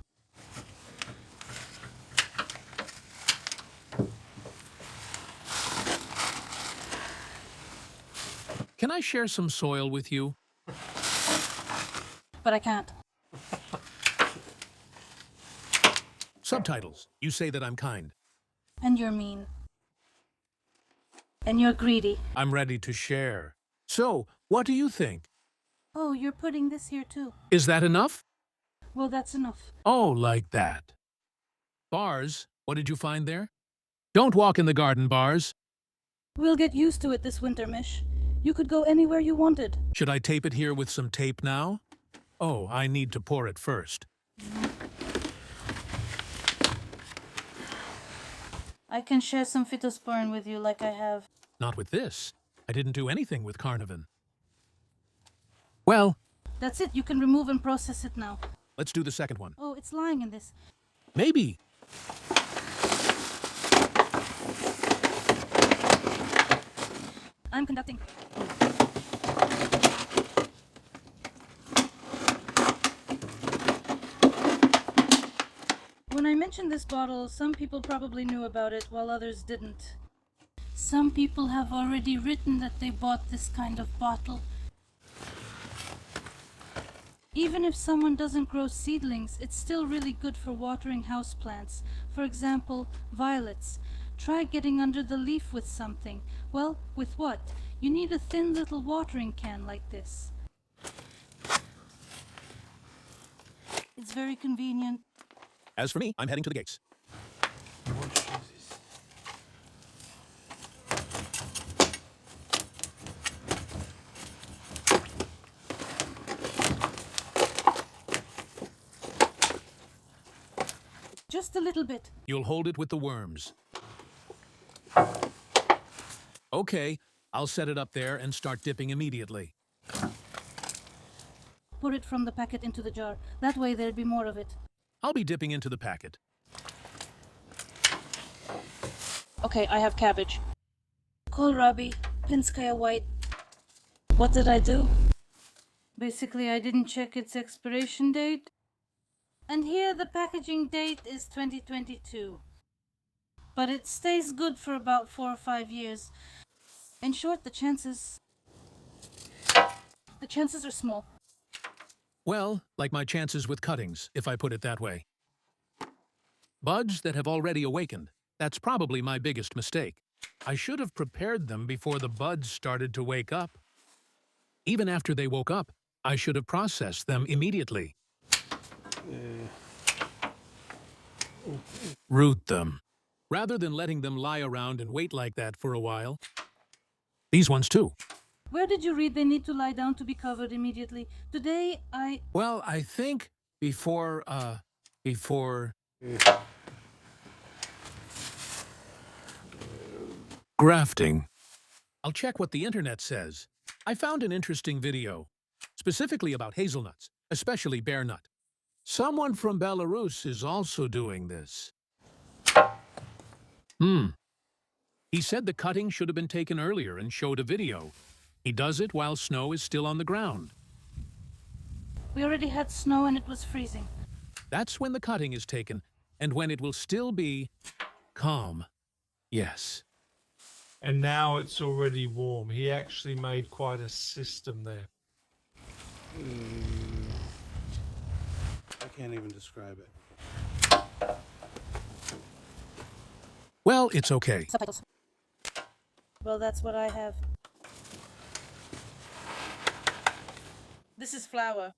Can I share some soil with you? But I can't. Subtitles. You say that I'm kind. And you're mean. And you're greedy. I'm ready to share. So, what do you think? Oh, you're putting this here too. Is that enough? Well, that's enough. Oh, like that. Bars, what did you find there? Don't walk in the garden bars. We'll get used to it this winter, Mish. You could go anywhere you wanted. Should I tape it here with some tape now? Oh, I need to pour it first. I can share some phytosporin with you like I have. Not with this. I didn't do anything with Carnivin. Well, That's it. You can remove and process it now. let's do the second one. Oh, it's lying in this. Maybe. I'm conducting. When I mentioned this bottle, some people probably knew about it while others didn't. Some people have already written that they bought this kind of bottle. Even if someone doesn't grow seedlings, it's still really good for watering houseplants. For example, violets. Try getting under the leaf with something. Well, with what? You need a thin little watering can like this. It's very convenient. As for me, I'm heading to the gates. Just a little bit. You'll hold it with the worms. Okay, I'll set it up there and start dipping immediately. Pour it from the packet into the jar. That way there'd be more of it. I'll be dipping into the packet. Okay, I have cabbage. Kohlrabi, Pinskaya white. What did I do? Basically, I didn't check its expiration date. And here the packaging date is 2022. But it stays good for about 4 or 5 years. In short, the chances are small. Well, like my chances with cuttings, if I put it that way. Buds that have already awakened. That's probably my biggest mistake. I should have prepared them before the buds started to wake up. Even after they woke up, I should have processed them immediately. Root them, rather than letting them lie around and wait like that for a while. These ones too. Where did you read they need to lie down to be covered immediately? Today, Well, I think before grafting. I'll check what the internet says. I found an interesting video, specifically about hazelnuts, especially bear nut. Someone from Belarus is also doing this. He said the cutting should have been taken earlier and showed a video. He does it while snow is still on the ground. We already had snow and it was freezing. That's when the cutting is taken, and when it will still be calm. Yes. And now it's already warm. He actually made quite a system there. I can't even describe it. Well, it's okay. Subtitles. Well, that's what I have. This is flour.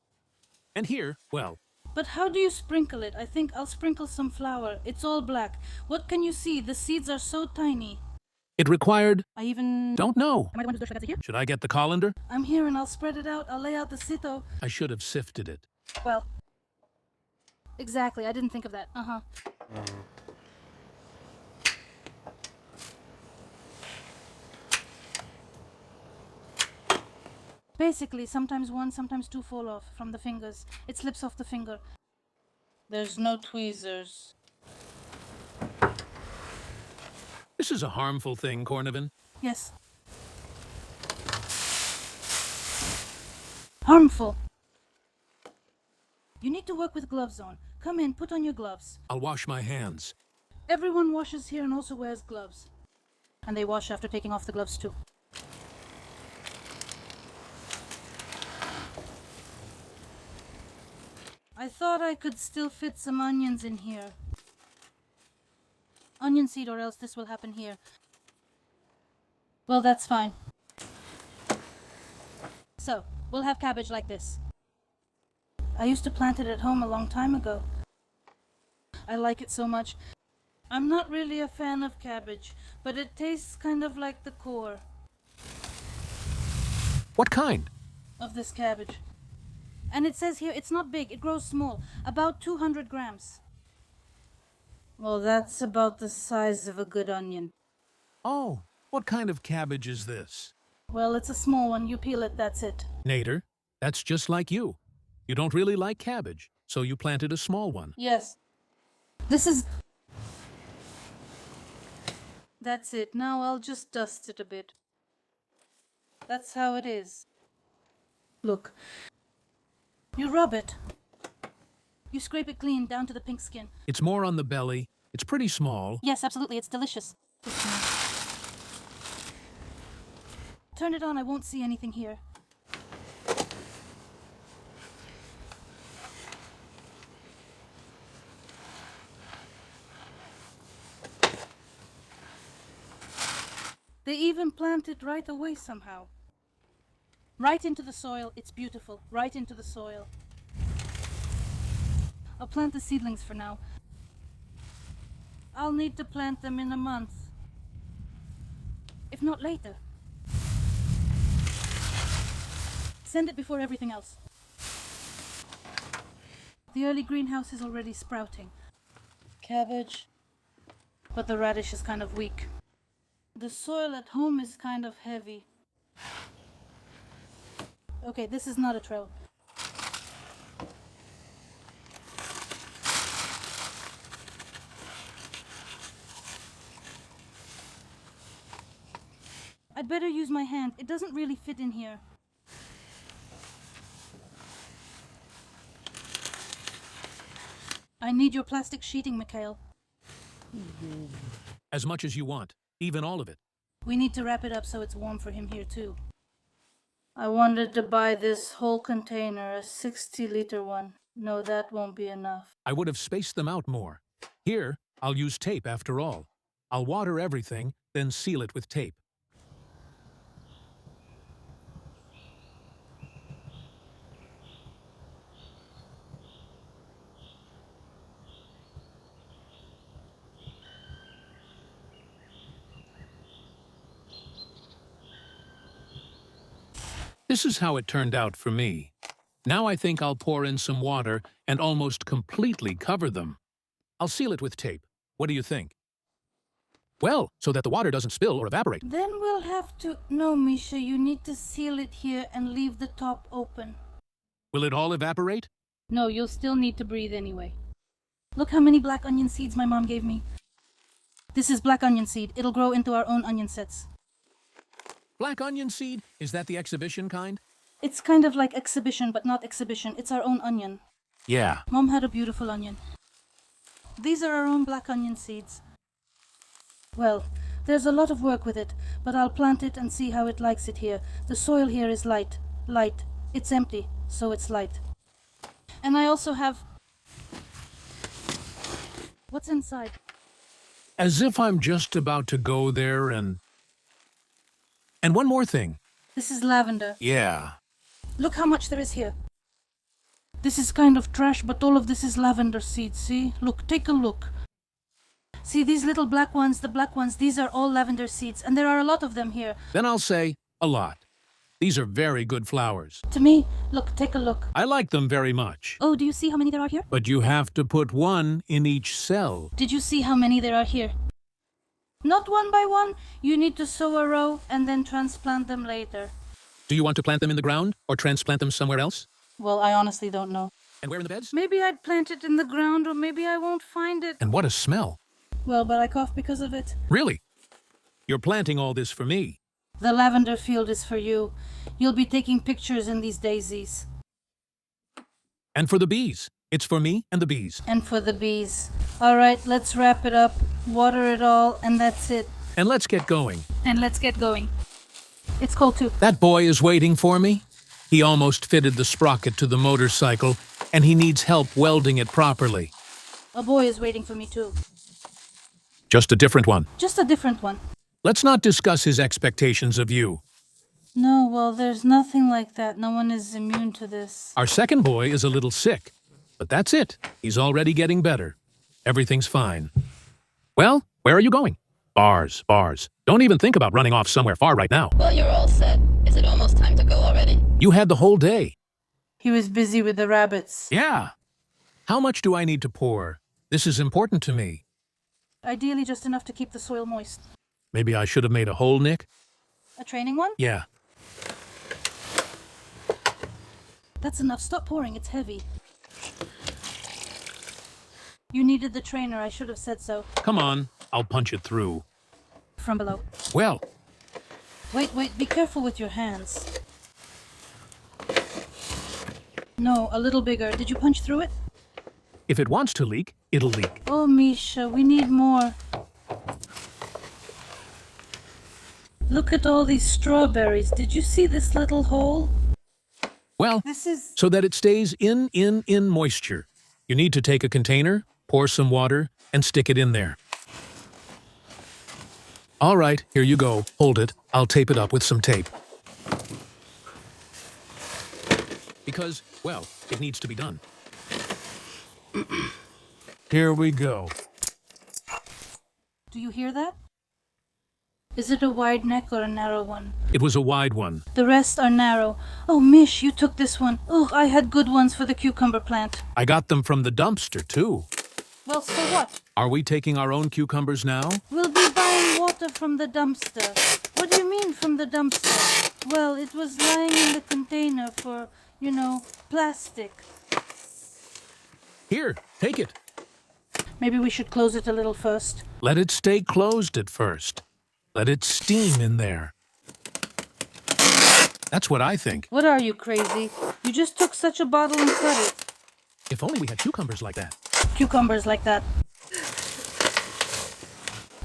And here, well, But how do you sprinkle it? I think I'll sprinkle some flour. It's all black. What can you see? The seeds are so tiny. it required, don't know. Am I the one who's doing here? Should I get the colander? I'm here and I'll spread it out. I'll lay out the sito. I should have sifted it. Well, exactly. I didn't think of that. Uh-huh. Basically, sometimes one, sometimes two fall off from the fingers. It slips off the finger. There's no tweezers. This is a harmful thing, Cornivin. Yes. Harmful. You need to work with gloves on. Come in, put on your gloves. I'll wash my hands. Everyone washes here and also wears gloves. And they wash after taking off the gloves too. I thought I could still fit some onions in here. Onion seed, or else this will happen here. Well, that's fine. So, we'll have cabbage like this. I used to plant it at home a long time ago. I like it so much. I'm not really a fan of cabbage, but it tastes kind of like the core What kind? of this cabbage. And it says here it's not big, it grows small, about 200 grams. Well, that's about the size of a good onion. Oh, what kind of cabbage is this? Well, it's a small one. You peel it, that's it. Nader, that's just like you. You don't really like cabbage, so you planted a small one. Yes. This is... That's it. Now I'll just dust it a bit. That's how it is. Look. You rub it. You scrape it clean down to the pink skin. It's more on the belly. It's pretty small. Yes, absolutely. It's delicious. Turn it on. I won't see anything here. They even plant it right away somehow. Right into the soil. It's beautiful. Right into the soil. I'll plant the seedlings for now. I'll need to plant them in a month. If not later. Send it before everything else. The early greenhouse is already sprouting. Cabbage. But the radish is kind of weak. The soil at home is kind of heavy. Okay, this is not a trail. I'd better use my hand. It doesn't really fit in here. I need your plastic sheeting, Mikhail. As much as you want, even all of it. We need to wrap it up so it's warm for him here too. I wanted to buy this whole container, a 60-liter one. No, that won't be enough. I would have spaced them out more. Here, I'll use tape after all. I'll water everything, then seal it with tape. This is how it turned out for me. Now I think I'll pour in some water and almost completely cover them. I'll seal it with tape. What do you think? Well, so that the water doesn't spill or evaporate. Then we'll have to... No, Misha, you need to seal it here and leave the top open. Will it all evaporate? No, you'll still need to breathe anyway. Look how many black onion seeds my mom gave me. This is black onion seed. It'll grow into our own onion sets. Black onion seed? Is that the exhibition kind? It's kind of like exhibition, but not exhibition. It's our own onion. Yeah. Mom had a beautiful onion. These are our own black onion seeds. Well, there's a lot of work with it, but I'll plant it and see how it likes it here. The soil here is light. Light. It's empty, so it's light. And I also have... What's inside? As if I'm just about to go there and one more thing. This is lavender. Yeah. Look how much there is here. This is kind of trash, but all of this is lavender seeds, see? Look, take a look. See these little black ones, the black ones, these are all lavender seeds, and there are a lot of them here. Then I'll say a lot. These are very good flowers. To me, look, take a look. I like them very much. Oh, do you see how many there are here? But you have to put one in each cell. Did you see how many there are here? Not one by one. You need to sow a row and then transplant them later. Do you want to plant them in the ground or transplant them somewhere else? Well, I honestly don't know. And where in the beds? Maybe I'd plant it in the ground, or maybe I won't find it. And what a smell. Well, but I cough because of it. Really? You're planting all this for me. The lavender field is for you. You'll be taking pictures in these daisies. And for the bees. It's for me and the bees. And for the bees. All right, let's wrap it up, water it all, and that's it. And let's get going. And let's get going. It's cold too. That boy is waiting for me. He almost fitted the sprocket to the motorcycle, and he needs help welding it properly. A boy is waiting for me too. Just a different one. Just a different one. Let's not discuss his expectations of you. No, well, there's nothing like that. No one is immune to this. Our second boy is a little sick, but that's it. He's already getting better. Everything's fine. Well, where are you going? Bars, bars. Don't even think about running off somewhere far right now. Well, you're all set. Is it almost time to go already? You had the whole day. He was busy with the rabbits. Yeah. How much do I need to pour? This is important to me. Ideally just enough to keep the soil moist. Maybe I should have made a hole, Nick? A training one? Yeah. That's enough. Stop pouring. It's heavy. You needed the trainer. I should have said so. Come on. I'll punch it through. From below. Well, Wait. Be careful with your hands. No, a little bigger. Did you punch through it? if it wants to leak, it'll leak. Oh, Misha, we need more. Look at all these strawberries. Did you see this little hole? Well, This is... so that it stays in moisture. You need to take a container, pour some water, and stick it in there. All right, here you go. Hold it. I'll tape it up with some tape. Because, well, it needs to be done. Here we go. Do you hear that? Is it a wide neck or a narrow one? It was a wide one. The rest are narrow. Oh, Mish, you took this one. Oh, I had good ones for the cucumber plant. I got them from the dumpster, too. Well, so what? Are we taking our own cucumbers now? We'll be buying water from the dumpster. What do you mean from the dumpster? Well, it was lying in the container for, you know, plastic. Here, take it. Maybe we should close it a little first. Let it stay closed at first. Let it steam in there. That's what I think. What are you, crazy? You just took such a bottle and cut it. If only we had cucumbers like that. Cucumbers like that.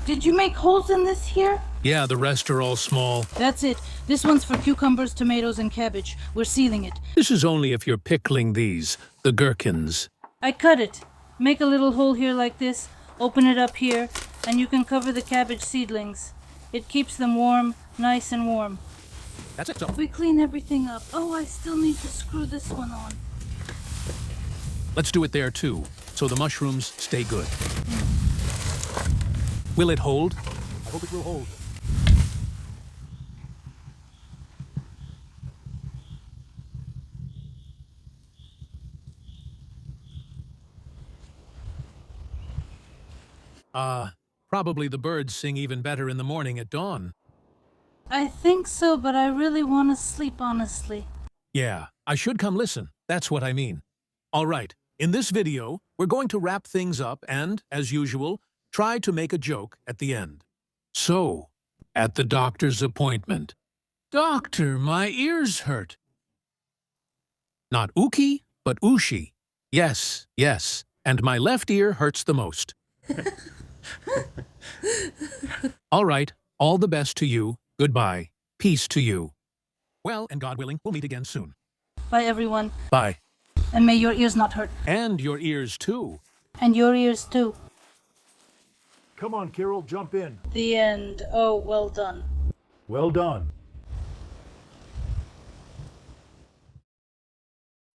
Did you make holes in this here? Yeah, the rest are all small. That's it. This one's for cucumbers, tomatoes, and cabbage. We're sealing it. This is only if you're pickling these, the gherkins. I cut it. Make a little hole here like this, open it up here, and you can cover the cabbage seedlings. It keeps them warm, nice and warm. That's it, so. We clean everything up. Oh, I still need to screw this one on. Let's do it there, too, so the mushrooms stay good. Will it hold? I hope it will hold. Probably the birds sing even better in the morning at dawn. I think so, but I really want to sleep, honestly. Yeah, I should come listen. That's what I mean. All right, in this video, we're going to wrap things up and, as usual, try to make a joke at the end. So, at the doctor's appointment. Doctor, my ears hurt. Not Uki, but Ushi. Yes, yes, and my left ear hurts the most. All right, all the best to you. Goodbye. Peace to you. Well, and God willing, we'll meet again soon. Bye, everyone. Bye. And may your ears not hurt. And your ears, too. And your ears, too. Come on, Carol, jump in. The end. Oh, well done. Well done.